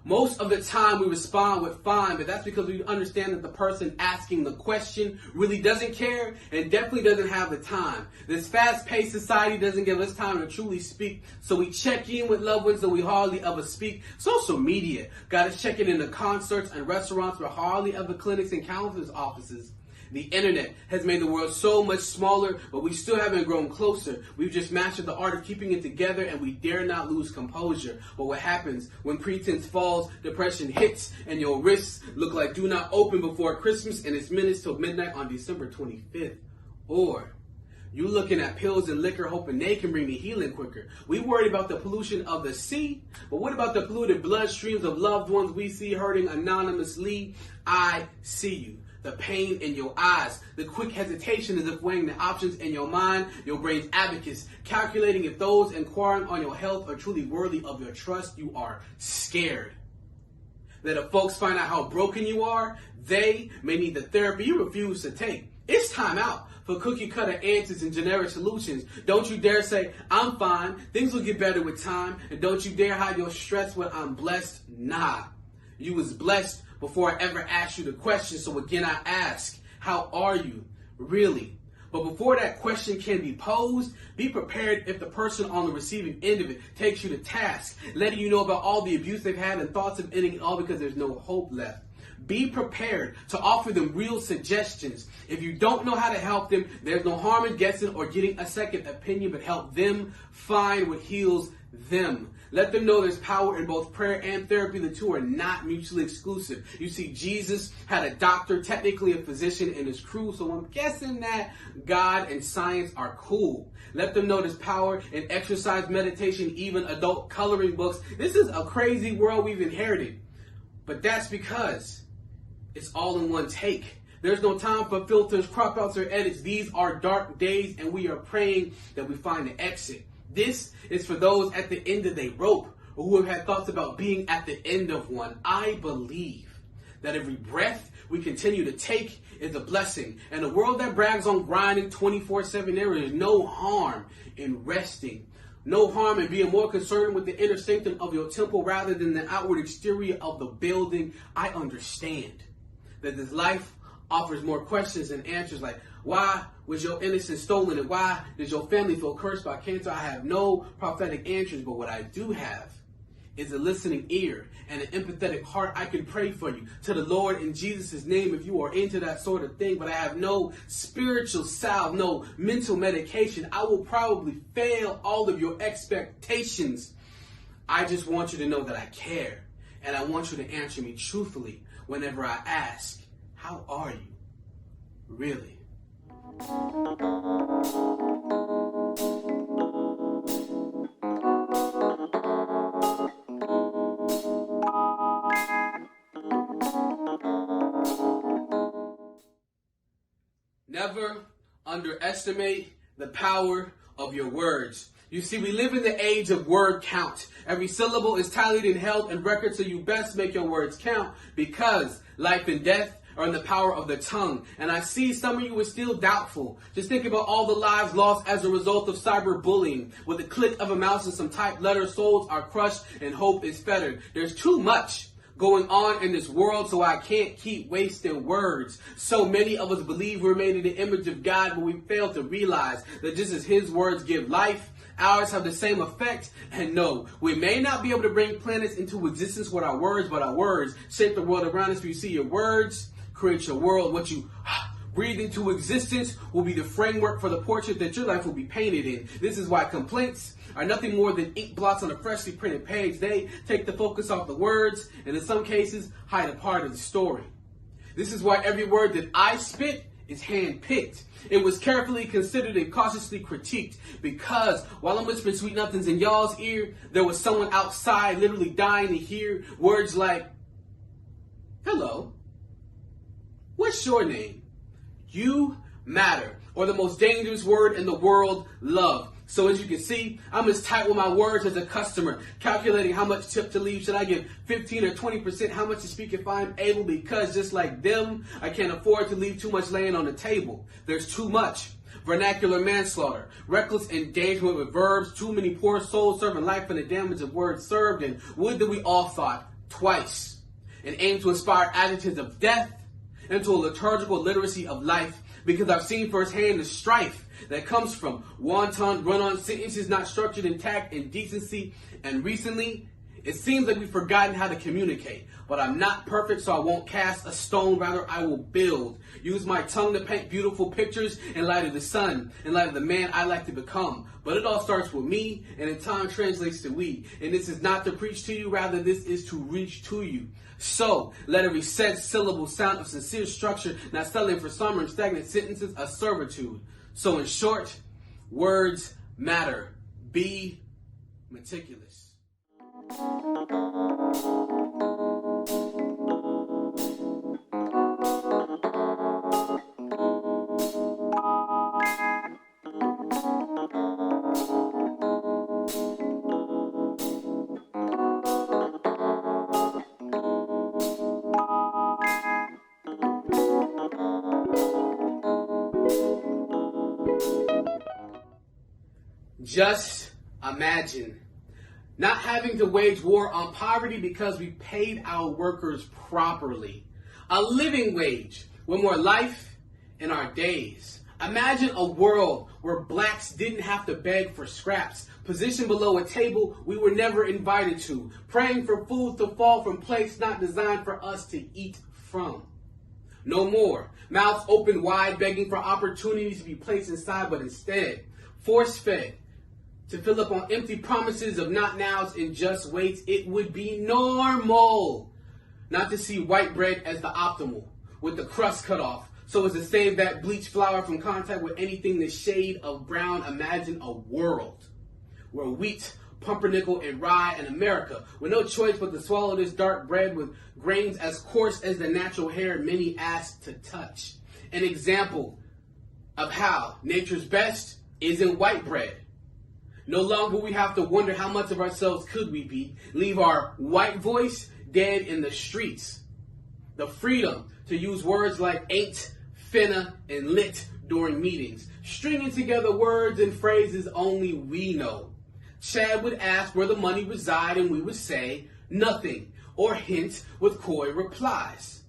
Most of the time we respond with fine, but that's because we understand that the person asking the question really doesn't care and definitely doesn't have the time. This fast-paced society doesn't give us time to truly speak, so we check in with loved ones that we hardly ever speak. Social media got us checking into concerts and restaurants with hardly ever clinics and counselors' offices. The internet has made the world so much smaller, but we still haven't grown closer. We've just mastered the art of keeping it together, and we dare not lose composure. But what happens when pretense falls, depression hits, and your wrists look like do not open before Christmas, and it's minutes till midnight on December 25th? Or you looking at pills and liquor hoping they can bring the healing quicker. We worried about the pollution of the sea, but what about the polluted bloodstreams of loved ones we see hurting anonymously? I see you. The pain in your eyes, the quick hesitation as if weighing the options in your mind, your brain's abacus, calculating if those inquiring on your health are truly worthy of your trust. You are scared that if folks find out how broken you are, they may need the therapy you refuse to take. It's time out for cookie cutter answers and generic solutions. Don't you dare say, I'm fine, things will get better with time, and don't you dare hide your stress when I'm blessed. Nah, you was blessed before I ever asked you the question, so again I ask, how are you, really? But before that question can be posed, be prepared if the person on the receiving end of it takes you to task, letting you know about all the abuse they've had and thoughts of ending it all because there's no hope left. Be prepared to offer them real suggestions. If you don't know how to help them, there's no harm in guessing or getting a second opinion, but help them find what heals them. Let them know there's power in both prayer and therapy. The two are not mutually exclusive. You see, Jesus had a doctor, technically a physician, in his crew, so I'm guessing that God and science are cool. Let them know there's power in exercise, meditation, even adult coloring books. This is a crazy world we've inherited, but that's because it's all in one take. There's no time for filters, crop outs, or edits. These are dark days, and we are praying that we find the exit. This is for those at the end of their rope or who have had thoughts about being at the end of one. I believe that every breath we continue to take is a blessing. And a world that brags on grinding 24/7, there is no harm in resting. No harm in being more concerned with the inner sanctum of your temple rather than the outward exterior of the building. I understand that this life offers more questions than answers, like, why was your innocence stolen and why did your family feel cursed by cancer? I have no prophetic answers, but what I do have is a listening ear and an empathetic heart. I can pray for you to the Lord in Jesus' name if you are into that sort of thing, but I have no spiritual salve, no mental medication. I will probably fail all of your expectations. I just want you to know that I care, and I want you to answer me truthfully whenever I ask, how are you, really? Never underestimate the power of your words. You see, we live in the age of word count. Every syllable is tallied and held in record, so you best make your words count, because life and death are in the power of the tongue. And I see some of you are still doubtful. Just think about all the lives lost as a result of cyberbullying. With the click of a mouse and some typed letters, souls are crushed and hope is fettered. There's too much going on in this world, so I can't keep wasting words. So many of us believe we're made in the image of God, but we fail to realize that just as his words give life, ours have the same effect. And no, we may not be able to bring planets into existence with our words, but our words shape the world around us. You see, your words create your world. What you breathe into existence will be the framework for the portrait that your life will be painted in. This is why complaints are nothing more than ink blots on a freshly printed page. They take the focus off the words, and in some cases, hide a part of the story. This is why every word that I spit is hand-picked. It was carefully considered and cautiously critiqued, because while I'm whispering sweet nothings in y'all's ear, there was someone outside literally dying to hear words like, hello, what's your name? You matter. Or the most dangerous word in the world, love. So as you can see, I'm as tight with my words as a customer, calculating how much tip to leave. Should I give 15 or 20%? How much to speak if I'm able? Because just like them, I can't afford to leave too much laying on the table. There's too much vernacular manslaughter, reckless endangerment with verbs, too many poor souls serving life and the damage of words served, and would that we all thought twice and aim to aspire adjectives of death into a liturgical literacy of life, because I've seen firsthand the strife that comes from wanton run-on sentences not structured in tact and decency. And recently, it seems like we've forgotten how to communicate. But I'm not perfect, so I won't cast a stone. Rather, I will build. Use my tongue to paint beautiful pictures in light of the sun, in light of the man I like to become. But it all starts with me, and in time translates to we. And this is not to preach to you, rather this is to reach to you. So, let every said syllable sound of sincere structure, not settling for summer and stagnant sentences of servitude. So in short, words matter. Be meticulous. Just imagine not having to wage war on poverty because we paid our workers properly. A living wage with more life in our days. Imagine a world where blacks didn't have to beg for scraps, positioned below a table we were never invited to, praying for food to fall from plates not designed for us to eat from. No more mouths open wide begging for opportunities to be placed inside, but instead force-fed to fill up on empty promises of not nows and just waits. It would be normal not to see white bread as the optimal, with the crust cut off, so as to save that bleached flour from contact with anything the shade of brown. Imagine a world where wheat, pumpernickel, and rye in America, with no choice but to swallow this dark bread with grains as coarse as the natural hair many ask to touch. An example of how nature's best is in white bread. No longer will we have to wonder how much of ourselves could we be, leave our white voice dead in the streets. The freedom to use words like ain't, finna, and lit during meetings, stringing together words and phrases only we know. Chad would ask where the money reside, and we would say nothing, or hint with coy replies.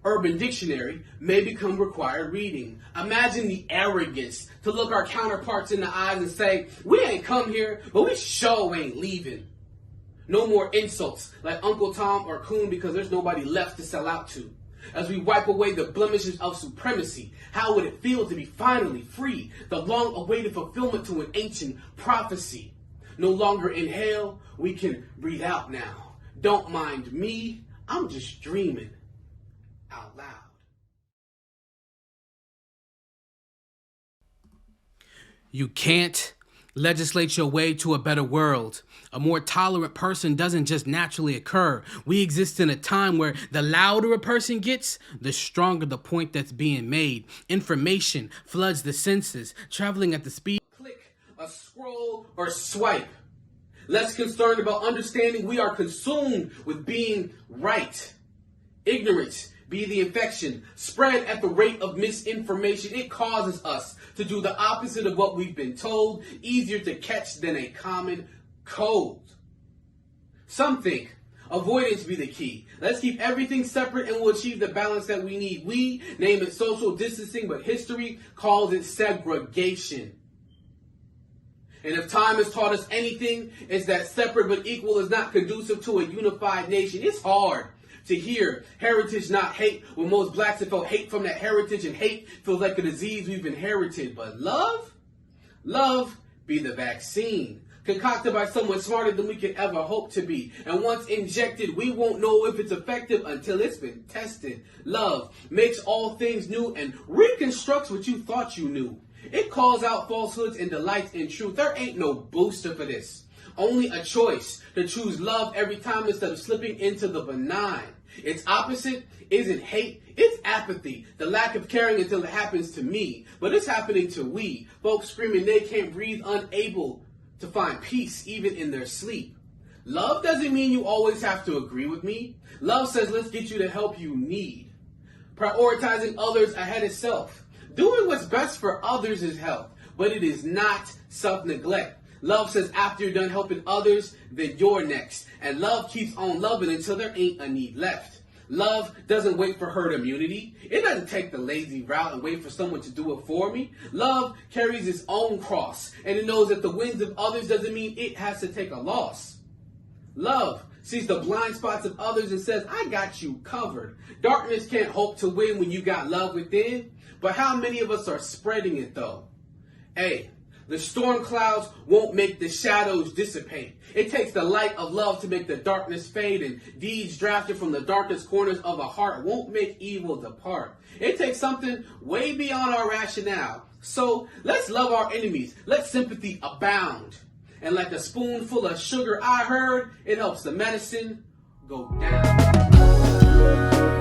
Urban Dictionary may become required reading. Imagine the arrogance to look our counterparts in the eyes and say, we ain't come here, but we sure ain't leaving. No more insults like Uncle Tom or Coon, because there's nobody left to sell out to. As we wipe away the blemishes of supremacy, how would it feel to be finally free? The long-awaited fulfillment to an ancient prophecy. No longer inhale, we can breathe out now. Don't mind me, I'm just dreaming out loud. You can't legislate your way to a better world. A more tolerant person doesn't just naturally occur. We exist in a time where the louder a person gets, the stronger the point that's being made. Information floods the senses, traveling at the speed. Click, a scroll, or swipe. Less concerned about understanding, we are consumed with being right. Ignorance be the infection, spread at the rate of misinformation. It causes us to do the opposite of what we've been told, easier to catch than a common cold. Some think avoidance be the key. Let's keep everything separate and we'll achieve the balance that we need. We name it social distancing, but history calls it segregation. And if time has taught us anything, it's that separate but equal is not conducive to a unified nation. It's hard to hear heritage, not hate, when most blacks have felt hate from that heritage, and hate feels like a disease we've inherited. But love be the vaccine, concocted by someone smarter than we could ever hope to be. And once injected, we won't know if it's effective until it's been tested. Love makes all things new and reconstructs what you thought you knew. It calls out falsehoods and delights in truth. There ain't no booster for this. Only a choice to choose love every time instead of slipping into the benign. Its opposite isn't hate, it's apathy. The lack of caring until it happens to me. But it's happening to we. Folks screaming they can't breathe, unable to find peace even in their sleep. Love doesn't mean you always have to agree with me. Love says let's get you the help you need. Prioritizing others ahead of self. Doing what's best for others is health, but it is not self-neglect. Love says after you're done helping others, then you're next. And love keeps on loving until there ain't a need left. Love doesn't wait for herd immunity. It doesn't take the lazy route and wait for someone to do it for me. Love carries its own cross, and it knows that the wins of others doesn't mean it has to take a loss. Love sees the blind spots of others and says, I got you covered. Darkness can't hope to win when you got love within, but how many of us are spreading it though? Hey, the storm clouds won't make the shadows dissipate. It takes the light of love to make the darkness fade, and deeds drafted from the darkest corners of a heart won't make evil depart. It takes something way beyond our rationale. So let's love our enemies. Let sympathy abound. And like a spoonful of sugar I heard, it helps the medicine go down.